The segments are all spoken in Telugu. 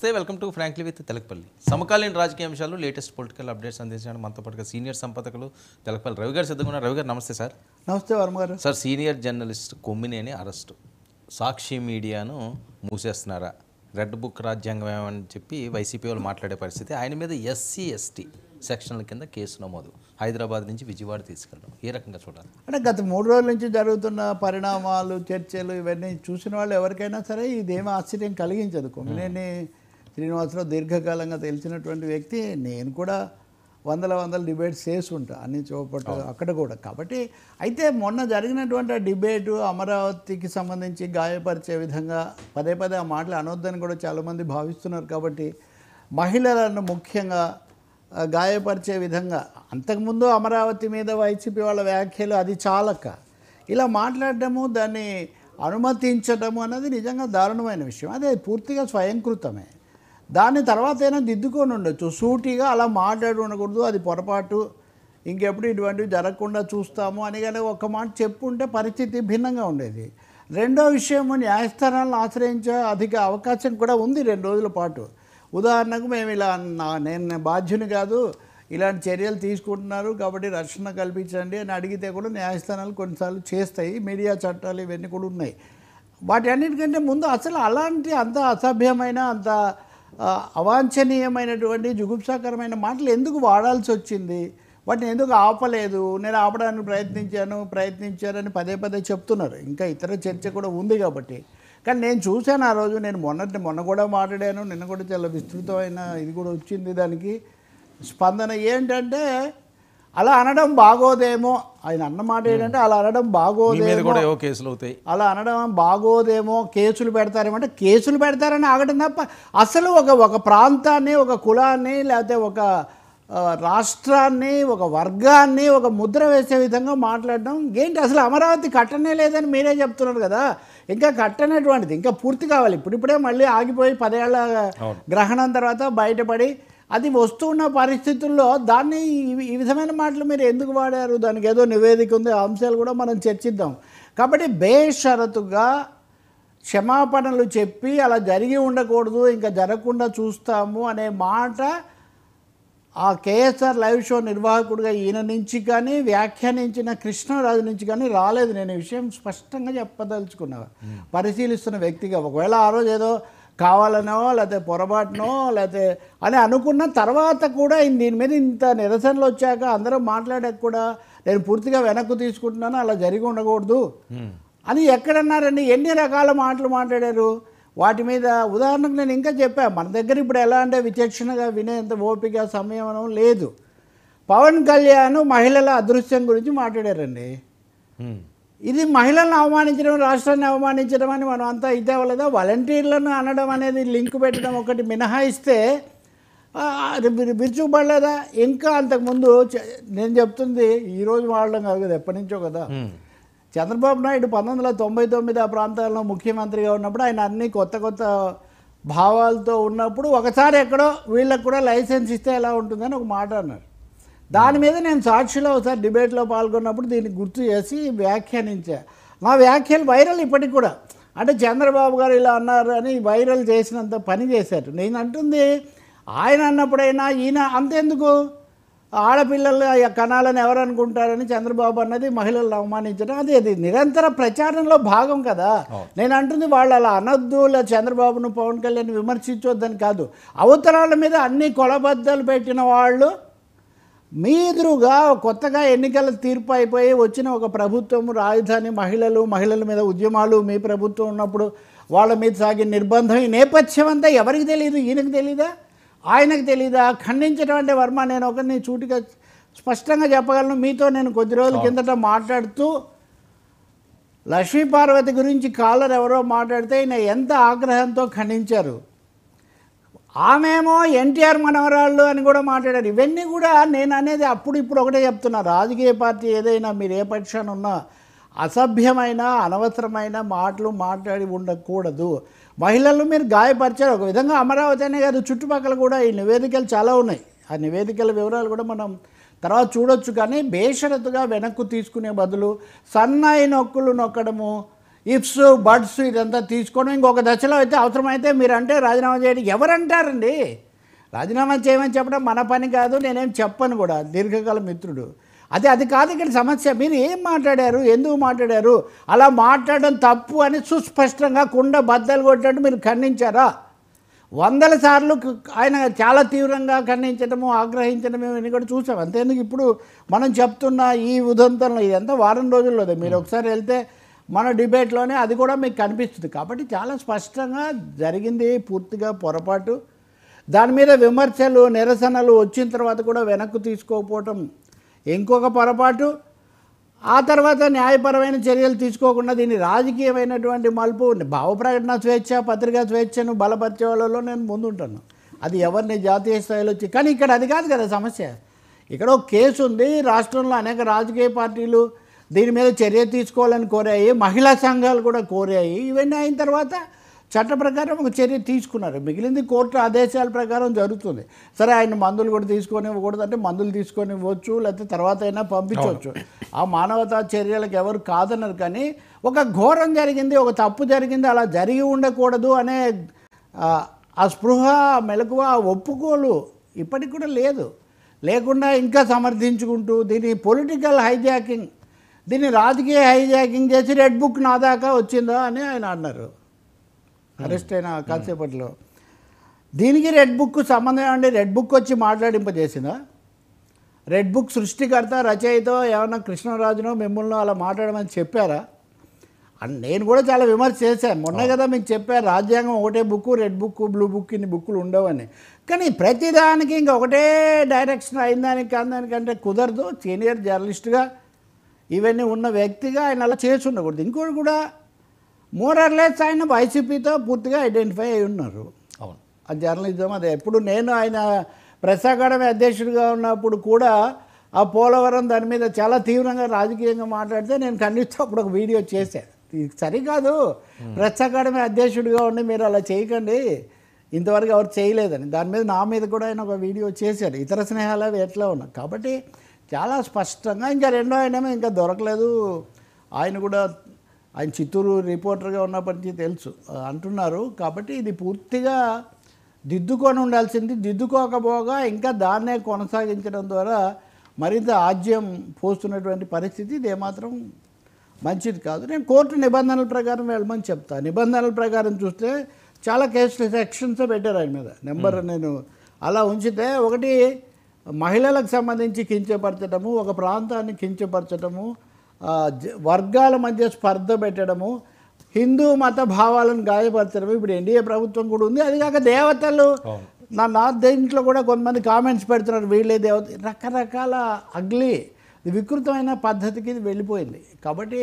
నమస్తే, welcome to frankly with Telakapalli. సమకాలీన రాజకీయ అంశాలు, లేటెస్ట్ పొలిటికల్ అప్డేట్స్ అందించడానికి మనతో పాటుగా సీనియర్ సంపాదకులు తెలకపల్లి రవి గారు సిద్ధంగా ఉన్నారు. రవి గారు నమస్తే సార్. నమస్తే వర్మ గారు. Sir, senior journalist Kommineni arrest, Sakshi మీడియాను మూసేస్తున్నారా, రెడ్ బుక్ రాజ్యాంగం ఏమని చెప్పి వైసీపీ వాళ్ళు మాట్లాడే పరిస్థితి, ఆయన మీద ఎస్సీ ఎస్టీ సెక్షన్ల కింద కేసు నమోదు, హైదరాబాద్ నుంచి విజయవాడ తీసుకెళ్ళడం, ఏ రకంగా చూడాలి? అంటే గత 3 రోజుల నుంచి జరుగుతున్న పరిణామాలు, చర్చలు ఇవన్నీ చూసిన వాళ్ళు ఎవరికైనా సరే ఇదేమీ ఆశ్చర్యం కలిగించదు. కొమ్మినేని శ్రీనివాసరావు దీర్ఘకాలంగా తెలిసినటువంటి వ్యక్తి. నేను కూడా వందల డిబేట్స్ చేసి ఉంటా అన్ని చోపట్టు అక్కడ కూడా. కాబట్టి అయితే మొన్న జరిగినటువంటి డిబేటు అమరావతికి సంబంధించి గాయపరిచే విధంగా పదే ఆ మాటలు అనొద్దని కూడా చాలామంది భావిస్తున్నారు. కాబట్టి మహిళలను ముఖ్యంగా గాయపరిచే విధంగా అంతకుముందు అమరావతి మీద వైసీపీ వాళ్ళ వ్యాఖ్యలు అది చాలక ఇలా మాట్లాడటము, దాన్ని అనుమతించటము అన్నది నిజంగా దారుణమైన విషయం. అదే పూర్తిగా స్వయంకృతమే. దాన్ని తర్వాత అయినా దిద్దుకొని ఉండొచ్చు. సూటిగా అలా మాట్లాడి ఉండకూడదు, అది పొరపాటు, ఇంకెప్పుడు ఇటువంటివి జరగకుండా చూస్తాము అని కానీ ఒక మాట చెప్పుంటే పరిస్థితి భిన్నంగా ఉండేది. రెండో విషయము, న్యాయస్థానాలను ఆశ్రయించే అధిక అవకాశం కూడా ఉంది 2 రోజుల పాటు. ఉదాహరణకు మేము ఇలా నేను బాధ్యుని కాదు, ఇలాంటి చర్యలు తీసుకుంటున్నారు కాబట్టి రక్షణ కల్పించండి అని అడిగితే కూడా న్యాయస్థానాలు కొన్నిసార్లు చేస్తాయి. మీడియా చట్టాలు ఇవన్నీ కూడా ఉన్నాయి. వాటి అన్నిటికంటే ముందు అసలు అలాంటి అంత అసభ్యమైన, అంత అవాంఛనీయమైనటువంటి జుగుప్సాకరమైన మాటలు ఎందుకు వాడాల్సి వచ్చింది? వాటిని ఎందుకు ఆపలేదు? నేను ఆపడానికి ప్రయత్నించారని పదే చెప్తున్నారు. ఇంకా ఇతర చర్చ కూడా ఉంది కాబట్టి. కానీ నేను చూశాను ఆ రోజు. నేను మొన్న కూడా మాట్లాడాను. నిన్న కూడా చాలా విస్తృతమైన ఇది కూడా వచ్చింది. దానికి స్పందన ఏంటంటే, అలా అనడం బాగోదేమో, ఆయన అన్న మాట ఏంటంటే అలా అనడం బాగోదేమో, అలా అనడం బాగోదేమో, కేసులు పెడతారేమో. అంటే కేసులు పెడతారని ఆగడం తప్ప అసలు ఒక ప్రాంతాన్ని, ఒక కులాన్ని, లేకపోతే ఒక రాష్ట్రాన్ని, ఒక వర్గాన్ని ఒక ముద్ర వేసే విధంగా మాట్లాడడం ఏంటి? అసలు అమరావతి కట్టనే లేదని మీరే చెప్తున్నారు కదా. ఇంకా కట్టనటువంటిది ఇంకా పూర్తి కావాలి. ఇప్పుడిప్పుడే మళ్ళీ ఆగిపోయి 10 ఏళ్ల గ్రహణం తర్వాత బయటపడి అది వస్తున్న పరిస్థితుల్లో దాన్ని ఈ విధమైన మాటలు మీరు ఎందుకు వాడారు? దానికి ఏదో నివేదిక ఉంది, ఆ అంశాలు కూడా మనం చర్చిద్దాం. కాబట్టి బేషరతుగా క్షమాపణలు చెప్పి అలా జరిగి ఉండకూడదు, ఇంకా జరగకుండా చూస్తాము అనే మాట ఆ కేఎస్ఆర్ లైవ్ షో నిర్వాహకుడిగా ఈయన నుంచి కానీ, వ్యాఖ్యానించిన కృష్ణరాజు నుంచి కానీ రాలేదు. నేను ఈ విషయం స్పష్టంగా చెప్పదలుచుకున్నా పరిశీలిస్తున్న వ్యక్తిగా. ఒకవేళ ఆ రోజు ఏదో కావాలనో లేకపోతే పొరపాటునో లేకపోతే అని అనుకున్న తర్వాత కూడా దీని మీద ఇంత నిరసనలు వచ్చాక అందరూ మాట్లాడాక కూడా నేను పూర్తిగా వెనక్కు తీసుకుంటున్నాను, అలా జరిగి ఉండకూడదు అని ఎక్కడన్నారండి? ఎన్ని రకాల మాటలు మాట్లాడారు? వాటి మీద ఉదాహరణకు నేను ఇంకా చెప్పాను, మన దగ్గర ఇప్పుడు ఎలా అంటే విచక్షణగా వినేంత ఓపిక, సమయం లేదు. పవన్ కళ్యాణ్ మహిళల అదృశ్యం గురించి మాట్లాడారండి. ఇది మహిళలను అవమానించడం, రాష్ట్రాన్ని అవమానించడం అని మనం అంతా ఇదే వల్లదా? వాలంటీర్లను అనడం అనేది లింక్ పెట్టడం ఒకటి మినహాయిస్తే విరుచుకుపడలేదా? ఇంకా అంతకుముందు నేను చెప్తుంది ఈరోజు వాడడం కాదు కదా, ఎప్పటి నుంచో కదా. చంద్రబాబు నాయుడు 1999 ఆ ప్రాంతాల్లో ముఖ్యమంత్రిగా ఉన్నప్పుడు ఆయన అన్ని కొత్త భావాలతో ఉన్నప్పుడు ఒకసారి ఎక్కడో వీళ్ళకు కూడా లైసెన్స్ ఇస్తే ఎలా ఉంటుందని ఒక మాట అన్నారు. దాని మీద నేను సాక్షిలో ఒకసారి డిబేట్లో పాల్గొన్నప్పుడు దీన్ని గుర్తు చేసి వ్యాఖ్యానించా. నా వ్యాఖ్యలు వైరల్ ఇప్పటికి కూడా. అంటే చంద్రబాబు గారు ఇలా అన్నారు అని వైరల్ చేసినంత పని చేశారు. నేను అంటుంది ఆయన అన్నప్పుడైనా ఈయన అంతెందుకు ఆడపిల్లలు కణాలని ఎవరు అనుకుంటారని చంద్రబాబు అన్నది మహిళలను అవమానించడం, అది నిరంతర ప్రచారంలో భాగం కదా. నేను అంటుంది వాళ్ళు అలా అనొద్దు, లేదా చంద్రబాబును పవన్ కళ్యాణ్ విమర్శించొద్దని కాదు. అవతరాల మీద అన్ని కొలబద్దలు పెట్టిన వాళ్ళు మీ ఎదురుగా కొత్తగా ఎన్నికల తీర్పు అయిపోయి వచ్చిన ఒక ప్రభుత్వం, రాజధాని, మహిళల మీద ఉద్యమాలు మీ ప్రభుత్వం ఉన్నప్పుడు వాళ్ళ మీద సాగిన నిర్బంధం, ఈ నేపథ్యం అంతా ఎవరికి తెలియదు? ఈయనకు తెలీదా? ఆయనకు తెలీదా? ఖండించడం అంటే వర్మ, నేను ఒకరిని చూటిగా స్పష్టంగా చెప్పగలను. మీతో నేను కొద్ది రోజుల కిందట మాట్లాడుతూ లక్ష్మీపార్వతి గురించి కాలర్ ఎవరో మాట్లాడితే ఈయన ఎంత ఆగ్రహంతో ఖండించారు. ఆమెమో ఎన్టీఆర్ మనవరాళ్ళు అని కూడా మాట్లాడారు. ఇవన్నీ కూడా నేను అనేది అప్పుడు ఇప్పుడు ఒకటే చెప్తున్నా, రాజకీయ పార్టీ ఏదైనా మీరు ఏ పక్షాన ఉన్నా అసభ్యమైన, అనవసరమైన మాటలు మాట్లాడి ఉండకూడదు. మహిళలు మీరు గాయపరిచారు. ఒక విధంగా అమరావతి అనే కాదు, చుట్టుపక్కల కూడా ఈ నివేదికలు చాలా ఉన్నాయి. ఆ నివేదికల వివరాలు కూడా మనం తర్వాత చూడొచ్చు. కానీ బేషరతుగా వెనక్కు తీసుకునే బదులు సన్నాయి నొక్కులు నొక్కడము, ఇఫ్స్ బడ్స్ ఇదంతా తీసుకొని ఇంకొక దశలో అయితే అవసరమైతే మీరంటే రాజీనామా చేయడం ఎవరంటారండి? రాజీనామా చేయమని చెప్పడం మన పని కాదు, నేనేం చెప్పను కూడా, దీర్ఘకాల మిత్రుడు. అది కాదు ఇక్కడ సమస్య. మీరు ఏం మాట్లాడారు, ఎందుకు మాట్లాడారు, అలా మాట్లాడడం తప్పు అని సుస్పష్టంగా కుండ బద్దలు కొట్టినట్టు మీరు ఖండించారా? వందల సార్లు ఆయన చాలా తీవ్రంగా ఖండించడము, ఆగ్రహించడము ఇవన్నీ కూడా చూసాం. అంతేందుకు ఇప్పుడు మనం చెప్తున్న ఈ ఉదంతంలో ఇదంతా వారం రోజుల్లోదే, మీరు ఒకసారి వెళ్తే మన డిబేట్లోనే అది కూడా మీకు కనిపిస్తుంది. కాబట్టి చాలా స్పష్టంగా జరిగింది పూర్తిగా పొరపాటు. దాని మీద విమర్శలు నిరసనలు వచ్చిన తర్వాత కూడా వెనక్కు తీసుకోకపోవటం ఇంకొక పొరపాటు. ఆ తర్వాత న్యాయపరమైన చర్యలు తీసుకోకుండా దీన్ని రాజకీయమైనటువంటి మలుపు, భావప్రకటన స్వేచ్ఛ, పత్రికా స్వేచ్ఛను బలపరిచే వాళ్ళలో నేను ముందుంటాను. అది ఎవరిని జాతీయ స్థాయిలో వచ్చి, కానీ ఇక్కడ అది కాదు కదా సమస్య. ఇక్కడ ఒక కేసు ఉంది, రాష్ట్రంలో అనేక రాజకీయ పార్టీలు దీని మీద చర్య తీసుకోవాలని కోరాయి, మహిళా సంఘాలు కూడా కోరాయి. ఇవన్నీ అయిన తర్వాత చట్ట ప్రకారం ఒక చర్య తీసుకున్నారు, మిగిలింది కోర్టు ఆదేశాల ప్రకారం జరుగుతుంది. సరే ఆయన మందులు కూడా తీసుకొని ఇవ్వకూడదు అంటే మందులు తీసుకొని ఇవ్వచ్చు, లేకపోతే తర్వాత అయినా పంపించవచ్చు. ఆ మానవతా చర్యలకు ఎవరు కాదన్నారు. కానీ ఒక ఘోరం జరిగింది, ఒక తప్పు జరిగింది, అలా జరిగి ఉండకూడదు అనే ఆ స్పృహ, మెలకువ, ఒప్పుకోలు ఇప్పటికి కూడా లేదు. లేకుండా ఇంకా సమర్థించుకుంటూ దీన్ని పొలిటికల్ హైజాకింగ్, దీన్ని రాజకీయ హైజాకింగ్ చేసి రెడ్ బుక్ నా దాకా వచ్చిందా అని ఆయన అన్నారు అరెస్ట్ అయిన కాసేపట్లో. దీనికి రెడ్ బుక్ సంబంధం అండి? రెడ్ బుక్ వచ్చి మాట్లాడింపజేసిందా? రెడ్ బుక్ సృష్టికర్త రచయిత ఏమన్నా కృష్ణరాజునో మిమ్మల్ని అలా మాట్లాడమని చెప్పారా? అని నేను కూడా చాలా విమర్శ చేశాను. మొన్న కదా మీకు చెప్పారు రాజ్యాంగం ఒకటే book, red book, blue book, ఇన్ని బుక్కులు ఉండవని. కానీ ప్రతిదానికి ఇంకా ఒకటే డైరెక్షన్ అయిందానికి కాదానికంటే కుదరదు. సీనియర్ జర్నలిస్ట్గా ఇవన్నీ ఉన్న వ్యక్తిగా ఆయన అలా చేసి ఉండకూడదు. ఇంకోటి కూడా మోరర్లెస్ ఆయన వైసీపీతో పూర్తిగా ఐడెంటిఫై అయి ఉన్నారు. అవును, ఆ జర్నలిజం అదే. ఎప్పుడు నేను ఆయన ప్రెస్ అకాడమీ అధ్యక్షుడిగా ఉన్నప్పుడు కూడా ఆ పోలవరం దాని మీద చాలా తీవ్రంగా రాజకీయంగా మాట్లాడితే నేను ఖండిస్తూ అప్పుడు ఒక వీడియో చేశాను. ఇది సరికాదు, ప్రెస్ అకాడమీ అధ్యక్షుడిగా ఉండి మీరు అలా చేయకండి, ఇంతవరకు ఎవరు చేయలేదని. దాని మీద నా మీద కూడా ఆయన ఒక వీడియో చేశారు, ఇతర స్నేహాలు అవి ఎట్లా ఉన్నాయి. కాబట్టి చాలా స్పష్టంగా ఇంకా రెండో ఆయనేమో ఇంకా దొరకలేదు. ఆయన కూడా ఆయన చిత్తూరు రిపోర్టర్గా ఉన్నప్పటి నుంచి తెలుసు అంటున్నారు. కాబట్టి ఇది పూర్తిగా దిద్దుకొని ఉండాల్సింది. దిద్దుకోకపోగా ఇంకా దాన్నే కొనసాగించడం ద్వారా మరింత ఆజ్యం పోస్తున్నటువంటి పరిస్థితి. ఇది ఏమాత్రం మంచిది కాదు. నేను కోర్టు నిబంధనల ప్రకారం వెళ్ళమని చెప్తాను. నిబంధనల ప్రకారం చూస్తే చాలా కేసులు సెక్షన్స్ పెట్టారు ఆయన మీద. నెంబర్ నేను అలా ఉంచితే, ఒకటి మహిళలకు సంబంధించి కించపరచడము, ఒక ప్రాంతాన్ని కించపరచడము, వర్గాల మధ్య స్పర్ధ పెట్టడము, హిందూ మత భావాలను గాయపరచడం. ఇప్పుడు ఎన్డీఏ ప్రభుత్వం కూడా ఉంది. అది కాక దేవతలు నా దేంట్లో కూడా కొంతమంది కామెంట్స్ పెడుతున్నారు, వీళ్ళే దేవత, రకరకాల అగ్లీ వికృతమైన పద్ధతికి ఇది వెళ్ళిపోయింది. కాబట్టి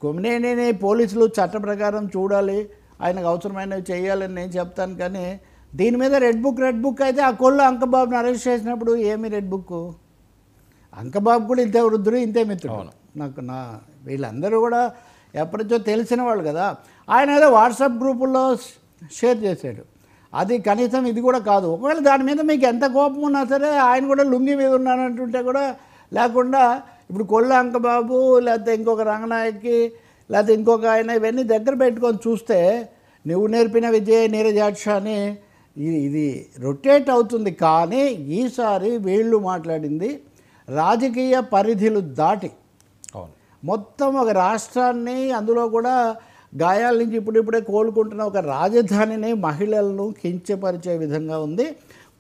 కొమ్మినేని పోలీసులు చట్ట ప్రకారం చూడాలి, ఆయనకు అవసరమైనవి చేయాలని నేను చెప్తాను. కానీ దీని మీద రెడ్ బుక్ అయితే ఆ కొల్లు అంకబాబుని అరెస్ట్ చేసినప్పుడు ఏమి రెడ్ బుక్? అంకబాబు కూడా ఇంతే వృద్ధుడు, ఇంతే మిత్రుడు. నా వీళ్ళందరూ కూడా ఎప్పటికో తెలిసిన వాళ్ళు కదా. ఆయన ఏదో వాట్సాప్ గ్రూపుల్లో షేర్ చేశాడు, అది కనీసం ఇది కూడా కాదు. ఒకవేళ దాని మీద మీకు ఎంత కోపం ఉన్నా సరే, ఆయన కూడా లుంగి మీద ఉన్నానంటుంటే కూడా లేకుండా, ఇప్పుడు కొల్లు అంకబాబు లేకపోతే ఇంకొక రంగనాయకి లేకపోతే ఇంకొక ఆయన ఇవన్నీ దగ్గర పెట్టుకొని చూస్తే నువ్వు నేర్పిన విద్య నీరజాక్ష అని ఇది రొటేట్ అవుతుంది. కానీ ఈసారి వీళ్ళు మాట్లాడింది రాజకీయ పరిధులు దాటి మొత్తం ఒక రాష్ట్రాన్ని, అందులో కూడా గాయాల నుంచి ఇప్పుడిప్పుడే కోలుకుంటున్న ఒక రాజధానిని, మహిళలను కించపరిచే విధంగా ఉంది.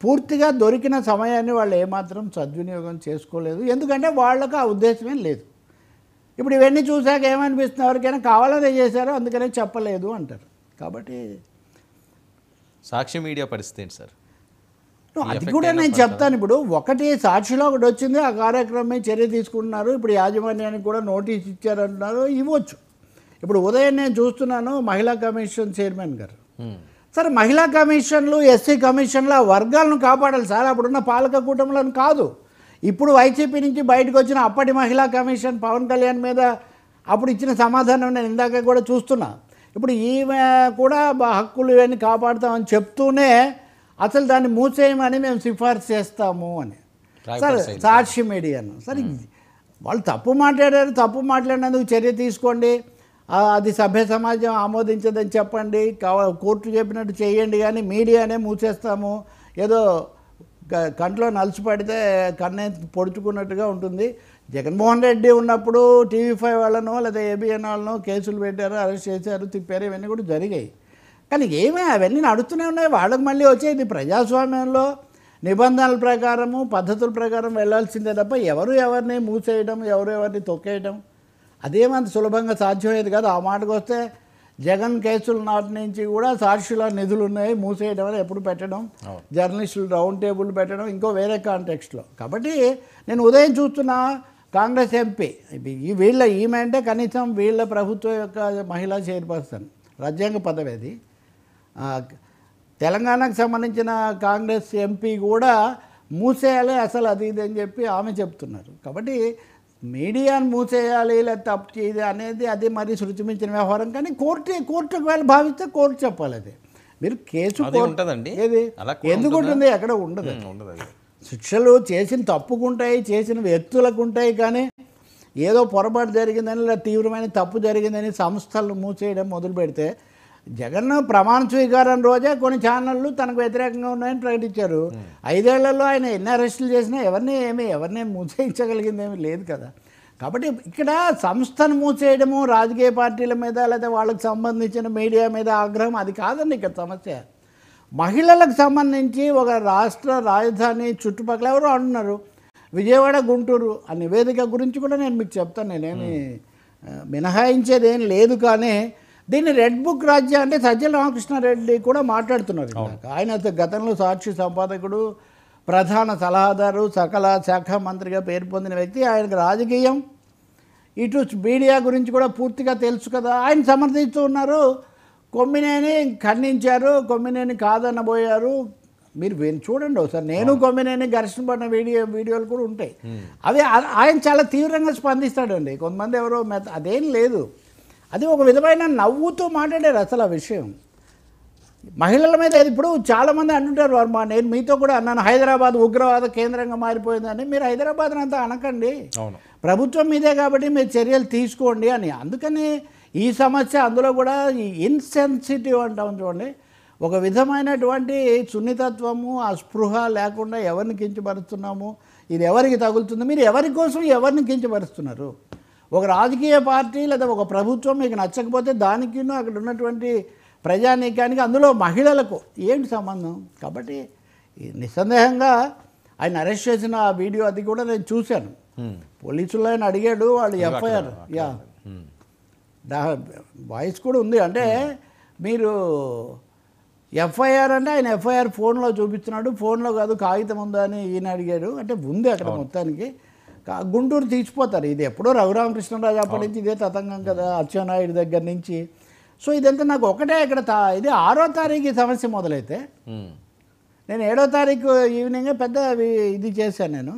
పూర్తిగా దొరికిన సమయాన్ని వాళ్ళు ఏమాత్రం సద్వినియోగం చేసుకోలేదు. ఎందుకంటే వాళ్ళకు ఆ ఉద్దేశమే లేదు. ఇప్పుడు ఇవన్నీ చూశాక ఏమనిపిస్తుంది, ఎవరికైనా కావాలనే చేశారో అందుకనే చెప్పలేదు అంటారు. కాబట్టి సాక్షి మీడియా పరిస్థితి ఏంటి సార్? అది కూడా నేను చెప్తాను. ఇప్పుడు ఒకటి సాక్షిలో ఒకటి వచ్చింది, ఆ కార్యక్రమం చర్య తీసుకుంటున్నారు. ఇప్పుడు యాజమాన్యానికి కూడా నోటీస్ ఇచ్చారంటున్నారు, ఇవ్వచ్చు. ఇప్పుడు ఉదయం నేను చూస్తున్నాను మహిళా కమిషన్ చైర్మన్ గారు, సరే మహిళా కమిషన్లు, ఎస్సీ కమిషన్లు ఆ వర్గాలను కాపాడాలి సార్, అప్పుడున్న పాలక కూటములను కాదు. ఇప్పుడు వైసీపీ నుంచి బయటకు వచ్చిన అప్పటి మహిళా కమిషన్ పవన్ కళ్యాణ్ మీద అప్పుడు ఇచ్చిన సమాధానం నేను ఇందాక కూడా చూస్తున్నా. ఇప్పుడు ఈమె కూడా హక్కులు ఇవన్నీ కాపాడుతామని చెప్తూనే అసలు దాన్ని మూసేయమని మేము సిఫార్సు చేస్తాము అని. సరే సాక్షి మీడియాను, సరే వాళ్ళు తప్పు మాట్లాడారు, తప్పు మాట్లాడినందుకు చర్య తీసుకోండి, అది సభ్య సమాజం ఆమోదించదని చెప్పండి, కోర్టు చెప్పినట్టు చేయండి, కానీ మీడియానే మూసేస్తాము, ఏదో కంట్లో నలుసు పడితే కన్నే పొడుచుకున్నట్టుగా ఉంటుంది. జగన్మోహన్ రెడ్డి ఉన్నప్పుడు TV5 వాళ్ళనో లేదా ABN వాళ్ళనో కేసులు పెట్టారు, అరెస్ట్ చేశారు, తిప్పారు, ఇవన్నీ కూడా జరిగాయి. కానీ అవన్నీ నడుస్తూనే ఉన్నాయి. వాళ్ళకి మళ్ళీ వచ్చేది ప్రజాస్వామ్యంలో నిబంధనల ప్రకారము పద్ధతుల ప్రకారం వెళ్ళాల్సిందే తప్ప ఎవరిని మూసేయడం, ఎవరిని తొక్కేయడం అదేమంత సులభంగా సాధ్యమయ్యేది కాదు. ఆ మాటకు వస్తే జగన్ కేసుల నాటి నుంచి కూడా సాక్షుల నిధులు ఉన్నాయి, మూసేయడం అని ఎప్పుడు పెట్టడం, జర్నలిస్టులు రౌండ్ టేబుల్ పెట్టడం ఇంకో వేరే కాంటెక్స్ట్లో. కాబట్టి నేను ఉదయం చూస్తున్నా కాంగ్రెస్ ఎంపీ ఈమె అంటే కనీసం వీళ్ళ ప్రభుత్వం యొక్క మహిళా చైర్పర్సన్, రాజ్యాంగ పదవి అది. తెలంగాణకు సంబంధించిన కాంగ్రెస్ ఎంపీ కూడా మూసేయాలి అసలు అది ఇది అని చెప్పి ఆమె చెప్తున్నారు. కాబట్టి మీడియాను మూసేయాలి లేదా తప్పు చేయదు అనేది అది మరీ శృతిమించిన వ్యవహారం. కానీ కోర్టుకు వెళ్ళి భావిస్తే కోర్టు చెప్పాలి. అది మీరు కేసు ఏది ఎందుకు ఉంటుంది, ఎక్కడ ఉండదు. శిక్షలు చేసిన తప్పుకుంటాయి, చేసిన వ్యక్తులకు ఉంటాయి. కానీ ఏదో పొరపాటు జరిగిందని లేదా తీవ్రమైన తప్పు జరిగిందని సంస్థలను మూసేయడం మొదలు పెడితే, జగన్ ప్రమాణ స్వీకారం రోజే కొన్ని ఛానళ్ళు తనకు వ్యతిరేకంగా ఉన్నాయని ప్రకటించారు. 5 ఏళ్లలో ఆయన ఎన్ని అరెస్టులు చేసినా ఎవరిని మూసేయించగలిగిందేమీ లేదు కదా. కాబట్టి ఇక్కడ సంస్థను మూసేయడము రాజకీయ పార్టీల మీద లేదా వాళ్ళకి సంబంధించిన మీడియా మీద ఆగ్రహం అది కాదండి ఇక్కడ సమస్య. మహిళలకు సంబంధించి ఒక రాష్ట్ర రాజధాని చుట్టుపక్కల ఎవరో అంటున్నారు, విజయవాడ గుంటూరు ఆ నివేదిక గురించి కూడా నేను మీకు చెప్తాను, నేనేమి మినహాయించేది ఏం లేదు. కానీ దీన్ని రెడ్ బుక్ రాజ్యం అంటే సజ్జల రామకృష్ణారెడ్డి కూడా మాట్లాడుతున్నారు. ఆయన గతంలో సాక్షి సంపాదకుడు, ప్రధాన సలహాదారు, సకల శాఖ మంత్రిగా పేరు పొందిన వ్యక్తి. ఆయనకు రాజకీయం ఇటు మీడియా గురించి కూడా పూర్తిగా తెలుసు కదా. ఆయన సమర్థిస్తూ ఉన్నారు, కొమ్మినేని ఖండించారు, కొమ్మినేని కాదనబోయారు. మీరు చూడండి ఒకసారి, నేను కొమ్మినేని ఘర్షణ పడిన వీడియోలు కూడా ఉంటాయి. అవి ఆయన చాలా తీవ్రంగా స్పందిస్తాడండి. కొంతమంది ఎవరో అదేం లేదు, అది ఒక విధమైన నవ్వుతూ మాట్లాడారు అసలు ఆ విషయం. మహిళల మీద ఇప్పుడు చాలామంది అంటుంటారు, వర్మ నేను మీతో కూడా అన్నాను హైదరాబాద్ ఉగ్రవాద కేంద్రంగా మారిపోయిందని. మీరు హైదరాబాద్ని అంతా అనకండి, ప్రభుత్వం మీదే కాబట్టి మీరు చర్యలు తీసుకోండి అని. అందుకని ఈ సమస్య అందులో కూడా ఈ ఇన్సెన్సిటివ్ అంటాం చూడండి, ఒక విధమైనటువంటి సున్నితత్వము ఆ స్పృహ లేకుండా ఎవరిని కించపరుస్తున్నాము, ఇది ఎవరికి తగులుతుంది, మీరు ఎవరి కోసం ఎవరిని కించపరుస్తున్నారు. ఒక రాజకీయ పార్టీ లేదా ఒక ప్రభుత్వం మీకు నచ్చకపోతే దానికి అక్కడ ఉన్నటువంటి ప్రజానీకానికి అందులో మహిళలకు ఏంటి సంబంధం. కాబట్టి నిస్సందేహంగా ఆయన అరెస్ట్ చేసిన ఆ వీడియో అది కూడా నేను చూశాను. పోలీసులు ఆయన అడిగాడు, వాళ్ళు FIR వాయిస్ కూడా ఉంది. అంటే మీరు FIR అంటే ఆయన FIR ఫోన్లో చూపిస్తున్నాడు, ఫోన్లో కాదు కాగితం ఉందా అని ఈయన అడిగాడు. అంటే ఉంది అక్కడ మొత్తానికి. గుంటూరు తీసిపోతారు, ఇది ఎప్పుడో రఘురామకృష్ణరాజు అప్పటి నుంచి ఇదే తతంగం కదా, అచ్చెన్నాయుడు దగ్గర నుంచి. సో ఇదంతా నాకు ఒకటే ఇక్కడ ఇది 6వ తారీఖు ఈ సమస్య మొదలైతే నేను 7వ తారీఖు ఈవినింగే పెద్ద ఇది చేశాను. నేను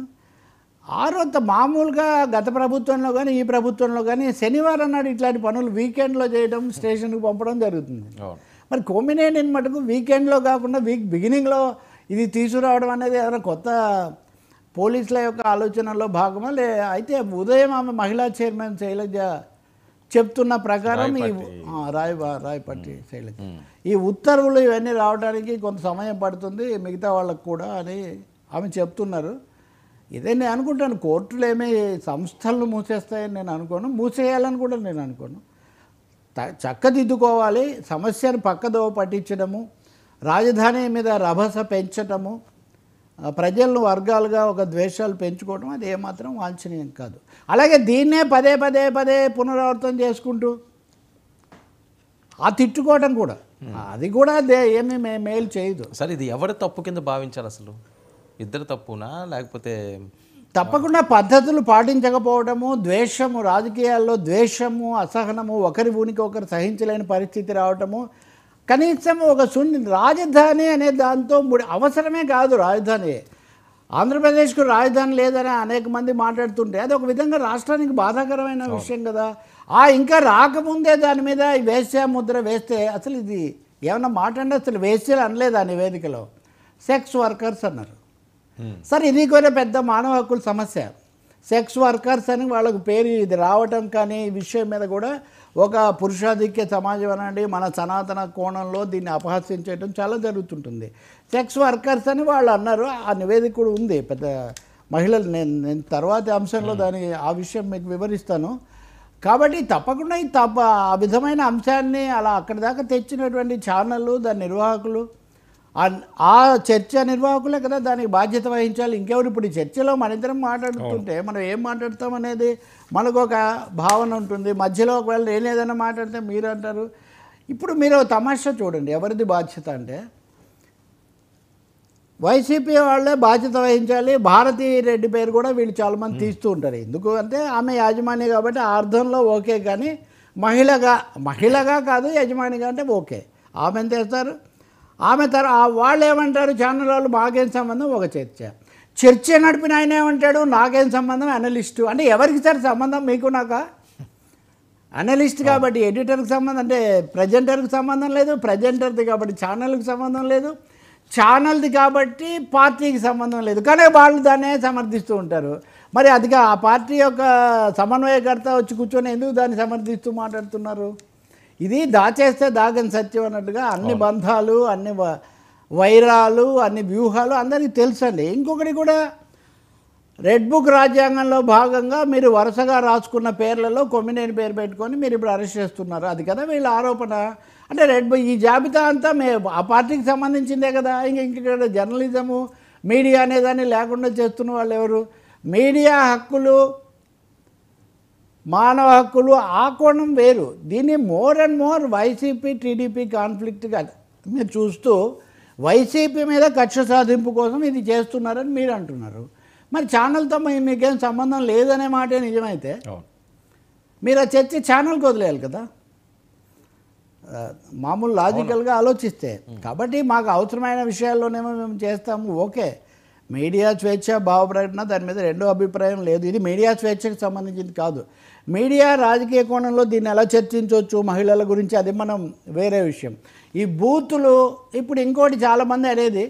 6వ మామూలుగా గత ప్రభుత్వంలో కానీ ఈ ప్రభుత్వంలో కానీ శనివారం నాడు ఇట్లాంటి పనులు వీకెండ్లో చేయడం, స్టేషన్కి పంపడం జరుగుతుంది. మరి కొమ్మినేని మటుకు వీకెండ్లో కాకుండా బిగినింగ్లో ఇది తీసుకురావడం అనేది ఏదైనా కొత్త పోలీసుల యొక్క ఆలోచనలో భాగమా అయితే ఉదయం ఆమె మహిళా చైర్మన్ శైలజ చెప్తున్న ప్రకారం ఈ రాయపట్టి శైలజ ఈ ఉత్తర్వులు ఇవన్నీ రావడానికి కొంత సమయం పడుతుంది మిగతా వాళ్ళకు కూడా అని ఆమె చెప్తున్నారు. ఇదే నేను అనుకుంటాను, కోర్టులు ఏమీ సంస్థలను మూసేస్తాయని నేను అనుకోను, మూసేయాలని కూడా నేను అనుకోను. చక్కదిద్దుకోవాలి, సమస్యను పక్కదోవ పట్టించడము, రాజధాని మీద రభస పెంచటము, ప్రజలను వర్గాలుగా ఒక ద్వేషాలు పెంచుకోవడం అది ఏమాత్రం వాంఛనీయం కాదు. అలాగే దీన్నే పదే పునరావృతం చేసుకుంటూ ఆ తిట్టుకోవడం కూడా అది కూడా ఏమీ మేలు చేయదు. సరే ఇది ఎవరి తప్పు కింద భావించాలి అసలు? ఇద్దరు తప్పునా లేకపోతే? తప్పకుండా పద్ధతులు పాటించకపోవడము, ద్వేషము, రాజకీయాల్లో ద్వేషము, అసహనము, ఒకరి ఊనికి ఒకరు సహించలేని పరిస్థితి రావటము, కనీసం ఒక రాజధాని అనే దాంతో అవసరమే కాదు. రాజధాని ఆంధ్రప్రదేశ్కు రాజధాని లేదని అనేక మంది మాట్లాడుతుంటే అది ఒక విధంగా రాష్ట్రానికి బాధాకరమైన విషయం కదా. ఇంకా రాకముందే దాని మీద వేశ్య ముద్ర వేస్తే అసలు ఇది ఏమన్నా మాట అంటే అసలు వేశ్యలు అనలేదు ఆ నివేదికలో, సెక్స్ వర్కర్స్ అన్నారు. సరే ఇది కూడా పెద్ద మానవ హక్కుల సమస్య. సెక్స్ వర్కర్స్ అని వాళ్ళకు పేరు ఇది రావటం కానీ ఈ విషయం మీద కూడా ఒక పురుషాధిక్య సమాజం అనండి మన సనాతన కోణంలో దీన్ని అపహాస్యం చేయడం చాలా జరుగుతుంటుంది. సెక్స్ వర్కర్స్ అని వాళ్ళు అన్నారు. ఆ నివేదిక కూడా ఉంది. పెద్ద మహిళలు నేను తర్వాతి అంశంలో ఆ విషయం మీకు వివరిస్తాను. కాబట్టి తప్పకుండా ఆ విధమైన అంశాన్ని అలా అక్కడి దాకా తెచ్చినటువంటి ఛానళ్ళు, దాని నిర్వాహకులు, ఆ చర్చ నిర్వాహకులే కదా దానికి బాధ్యత వహించాలి. ఇంకెవరు? ఇప్పుడు ఈ చర్చలో మన ఇద్దరం మాట్లాడుతుంటే మనం ఏం మాట్లాడతాం అనేది మనకు ఒక భావన ఉంటుంది. మధ్యలో ఒకవేళ నేను ఏదైనా మాట్లాడితే మీరు అంటారు. ఇప్పుడు మీరు తమాషా చూడండి, ఎవరిది బాధ్యత అంటే వైసీపీ వాళ్ళే బాధ్యత వహించాలి. భారతీ రెడ్డి పేరు కూడా వీళ్ళు చాలామంది తీస్తూ ఉంటారు. ఎందుకు అంటే ఆమె యాజమాని కాబట్టి ఆ అర్థంలో ఓకే, కానీ మహిళగా కాదు యజమానిగా అంటే ఓకే. ఆమె ఎంత చేస్తారు? ఆమె వాళ్ళు ఏమంటారు? ఛానల్ వాళ్ళు మాకేం సంబంధం? ఒక చర్చ నడిపిన ఆయన ఏమంటాడు? నాకేం సంబంధం? అనలిస్టు అంటే ఎవరికి సార్ సంబంధం? మీకు నాకా? అనలిస్ట్ కాబట్టి ఎడిటర్కి సంబంధం, అంటే ప్రజెంటర్కి సంబంధం లేదు. ప్రజెంటర్ది కాబట్టి ఛానల్కి సంబంధం లేదు. ఛానల్ది కాబట్టి పార్టీకి సంబంధం లేదు. కానీ వాళ్ళు దాన్నే సమర్థిస్తూ ఉంటారు. మరి అదిగా ఆ పార్టీ యొక్క సమన్వయకర్త వచ్చి కూర్చొని ఎందుకు దాన్ని సమర్థిస్తూ మాట్లాడుతున్నారు? ఇది దాచేస్తే దాగని సత్యం అన్నట్టుగా అన్ని బంధాలు, అన్ని వైరాలు, అన్ని వ్యూహాలు అందరికీ తెలుసండి. ఇంకొకటి కూడా, రెడ్ బుక్ రాజ్యాంగంలో భాగంగా మీరు వరుసగా రాసుకున్న పేర్లలో కొమ్మినేని పేరు పెట్టుకొని మీరు ఇప్పుడు అరెస్ట్ చేస్తున్నారు. అది కదా వీళ్ళ ఆరోపణ. అంటే ఈ జాబితా అంతా ఆ పార్టీకి సంబంధించిందే కదా. ఇక్కడ జర్నలిజము, మీడియా అనేదాన్ని లేకుండా చేస్తున్న వాళ్ళు ఎవరు? మీడియా హక్కులు, మానవ హక్కులు, ఆ కోణం వేరు. దీన్ని more and more YCP TDP కాన్ఫ్లిక్ట్గా మీరు చూస్తూ వైసీపీ మీద కక్ష సాధింపు కోసం ఇది చేస్తున్నారని మీరు అంటున్నారు. మరి ఛానల్తో మీకేం సంబంధం లేదనే మాటే నిజమైతే మీరు ఆ చర్చ ఛానల్కి వదిలేయాలి కదా, మామూలు లాజికల్గా ఆలోచిస్తే. కాబట్టి మాకు అవసరమైన విషయాల్లోనేమో మేము చేస్తాము, ఓకే. మీడియా స్వేచ్ఛ, భావ ప్రకటన, దాని మీద రెండో అభిప్రాయం లేదు. ఇది మీడియా స్వేచ్ఛకు సంబంధించింది కాదు. మీడియా రాజకీయ కోణంలో దీన్ని ఎలా చర్చించవచ్చు మహిళల గురించి, అది మనం వేరే విషయం. ఈ బూతులు ఇప్పుడు ఇంకోటి చాలామంది అనేది,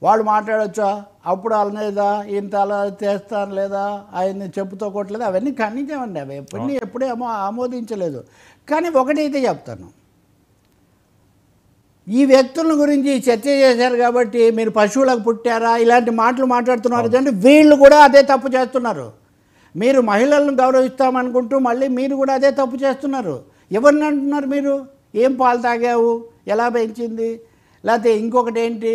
వాళ్ళు మాట్లాడచ్చా, అప్పుడు అనలేదా, ఇంత అలా చేస్తాను లేదా, ఆయన్ని చెప్పుతో కొట్టలేదు, అవన్నీ ఖండించామండి. అవి ఎప్పుడూ ఆమోదించలేదు. కానీ ఒకటైతే చెప్తాను, ఈ వ్యక్తుల గురించి చర్చ చేశారు కాబట్టి మీరు పశువులకు పుట్టారా ఇలాంటి మాటలు మాట్లాడుతున్నారు అంటే వీళ్ళు కూడా అదే తప్పు చేస్తున్నారు. మీరు మహిళలను గౌరవిస్తామనుకుంటూ మళ్ళీ మీరు కూడా అదే తప్పు చేస్తున్నారు. ఎవరిని అంటున్నారు మీరు? ఏం పాలు తాగావు, ఎలా పెంచింది, లేకపోతే ఇంకొకటి ఏంటి,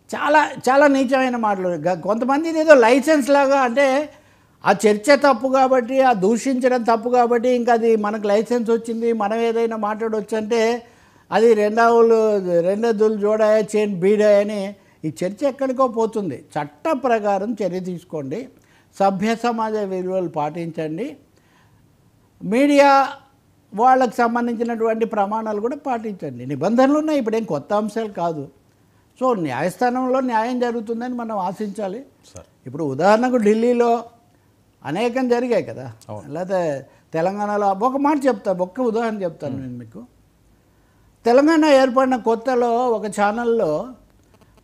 చాలా చాలా నీచమైన మాటలు. కొంతమంది ఏదో లైసెన్స్ లాగా, అంటే ఆ చర్చ తప్పు కాబట్టి, ఆ దూషించడం తప్పు కాబట్టి ఇంకా అది మనకు లైసెన్స్ వచ్చింది, మనం ఏదైనా మాట్లాడవచ్చు అంటే అది రెండెద్దులు జోడాయ చైన్ బీడాయ అని ఈ చర్చ ఎక్కడికో పోతుంది. చట్ట ప్రకారం చర్య తీసుకోండి, సభ్య సమాజ విలువలు పాటించండి, మీడియా వాళ్ళకు సంబంధించినటువంటి ప్రమాణాలు కూడా పాటించండి. నిబంధనలు ఉన్నాయి, ఇప్పుడేం కొత్త అంశాలు కాదు. సో న్యాయస్థానంలో న్యాయం జరుగుతుందని మనం ఆశించాలి. ఇప్పుడు ఉదాహరణకు ఢిల్లీలో అనేకం జరిగాయి కదా, లేకపోతే తెలంగాణలో ఒక మాట చెప్తాను, ఒక్క ఉదాహరణ చెప్తాను నేను మీకు. తెలంగాణ ఏర్పడిన కొత్తలో ఒక ఛానల్లో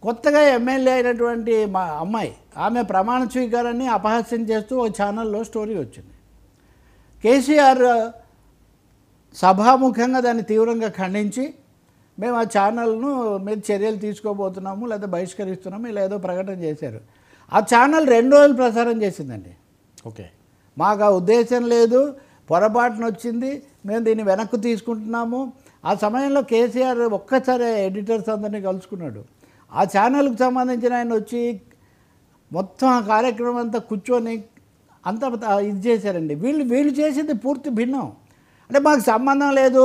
కొత్తగా ఎమ్మెల్యే అయినటువంటి మా అమ్మాయి, ఆమె ప్రమాణ స్వీకారాన్ని అపహాస్యం చేస్తూ ఒక ఛానల్లో స్టోరీ వచ్చింది. కేసీఆర్ సభాముఖంగా దాన్ని తీవ్రంగా ఖండించి మేము ఆ ఛానల్ను మీద చర్యలు తీసుకోబోతున్నాము లేదా బహిష్కరిస్తున్నాము ఇలా ఏదో ప్రకటన చేశారు. ఆ ఛానల్ 2 రోజులు ప్రసారం చేసిందండి. ఓకే, మాకు ఆ ఉద్దేశం లేదు, పొరపాటున వచ్చింది, మేము దీన్ని వెనక్కు తీసుకుంటున్నాము. ఆ సమయంలో కేసీఆర్ ఒక్కసారి ఎడిటర్స్ అందరినీ కలుసుకున్నాడు. ఆ ఛానల్కి సంబంధించిన ఆయన వచ్చి మొత్తం ఆ కార్యక్రమం అంతా కూర్చొని అంతా ఇది చేశారండి. వీళ్ళు చేసింది పూర్తి భిన్నం. అంటే మాకు సంబంధం లేదు,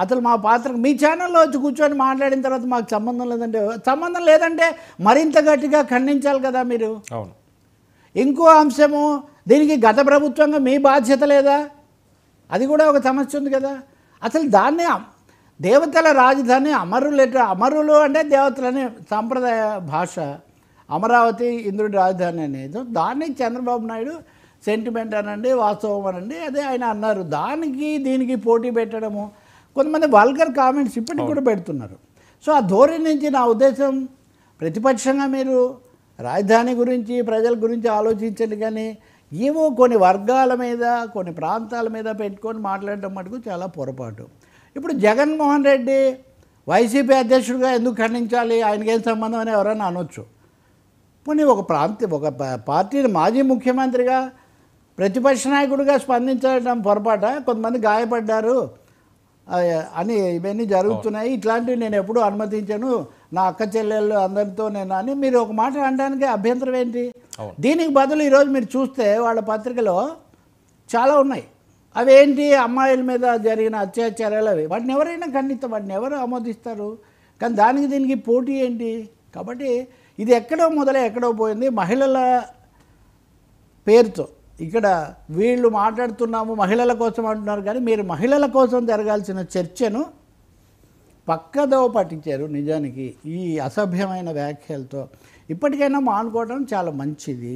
అసలు మా పాత్రకు మీ ఛానల్లో వచ్చి కూర్చొని మాట్లాడిన తర్వాత మాకు సంబంధం లేదంటే, సంబంధం లేదంటే మరింత గట్టిగా ఖండించాలి కదా మీరు. అవును. ఇంకో అంశము, దీనికి గత ప్రభుత్వంగా మీ బాధ్యత లేదా, అది కూడా ఒక సమస్య ఉంది కదా. అసలు దాన్ని దేవతల రాజధాని అమరులు అంటే దేవతలని సాంప్రదాయ భాష, అమరావతి ఇంద్రుడి రాజధాని అనేది, దాన్ని చంద్రబాబు నాయుడు సెంటిమెంట్ అనండి, వాస్తవం అనండి, అదే ఆయన అన్నారు. దానికి దీనికి పోటీ పెట్టడము, కొంతమంది వల్గర్ కామెంట్స్ ఇప్పటికి కూడా పెడుతున్నారు. సో ఆ ధోరణి నుంచి నా ఉద్దేశం, ప్రతిపక్షంగా మీరు రాజధాని గురించి ప్రజల గురించి ఆలోచించండి, కానీ ఏవో కొన్ని వర్గాల మీద కొన్ని ప్రాంతాల మీద పెట్టుకొని మాట్లాడటం మటుకు చాలా పొరపాటు. ఇప్పుడు జగన్మోహన్ రెడ్డి వైసీపీ అధ్యక్షుడిగా ఎందుకు ఖండించాలి, ఆయనకేం సంబంధం అని ఎవరైనా అనొచ్చు. పోనీ ఒక పార్టీని మాజీ ముఖ్యమంత్రిగా ప్రతిపక్ష నాయకుడిగా స్పందించడం పొరపాట, కొంతమంది గాయపడ్డారు అని ఇవన్నీ జరుగుతున్నాయి, ఇట్లాంటివి నేను ఎప్పుడూ అనుమతించను, నా అక్క చెల్లెళ్ళు అందరితో నేను అని మీరు ఒక మాట అనడానికి అభ్యంతరం ఏంటి? దీనికి బదులు ఈరోజు మీరు చూస్తే వాళ్ళ పత్రికలో చాలా ఉన్నాయి. అవేంటి, అమ్మాయిల మీద జరిగిన అత్యాచారాలు అవి, వాటిని ఎవరైనా ఖండిస్తారు, వాటిని ఎవరు ఆమోదిస్తారు? కానీ దానికి దీనికి పోటీ ఏంటి? కాబట్టి ఇది ఎక్కడో మొదలై ఎక్కడో పోయింది. మహిళల పేరుతో ఇక్కడ వీళ్ళు మాట్లాడుతున్నాము మహిళల కోసం అంటున్నారు, కానీ మీరు మహిళల కోసం జరగాల్సిన చర్చను పక్కదో పట్టించారు. నిజానికి ఈ అసభ్యమైన వ్యాఖ్యలతో ఇప్పటికైనా మానుకోవడం చాలా మంచిది.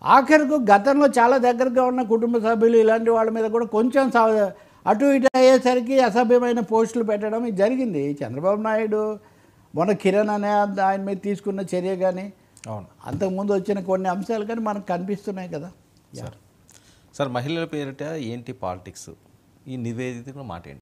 ఆఖరికి గతంలో చాలా దగ్గరగా ఉన్న కుటుంబ సభ్యులు ఇలాంటి వాళ్ళ మీద కూడా కొంచెం అటు ఇటు అయ్యేసరికి అసభ్యమైన పోస్టులు పెట్టడం ఇది జరిగింది. చంద్రబాబు నాయుడు మొన్న కిరణ్ అనే ఆయన మీద తీసుకున్న చర్య కానీ అంతకుముందు వచ్చిన కొన్ని అంశాలు కానీ మనకు కనిపిస్తున్నాయి కదా. సార్ మహిళల పేరిట ఏంటి పాలిటిక్స్, ఈ నివేదిక మాట ఏంటి?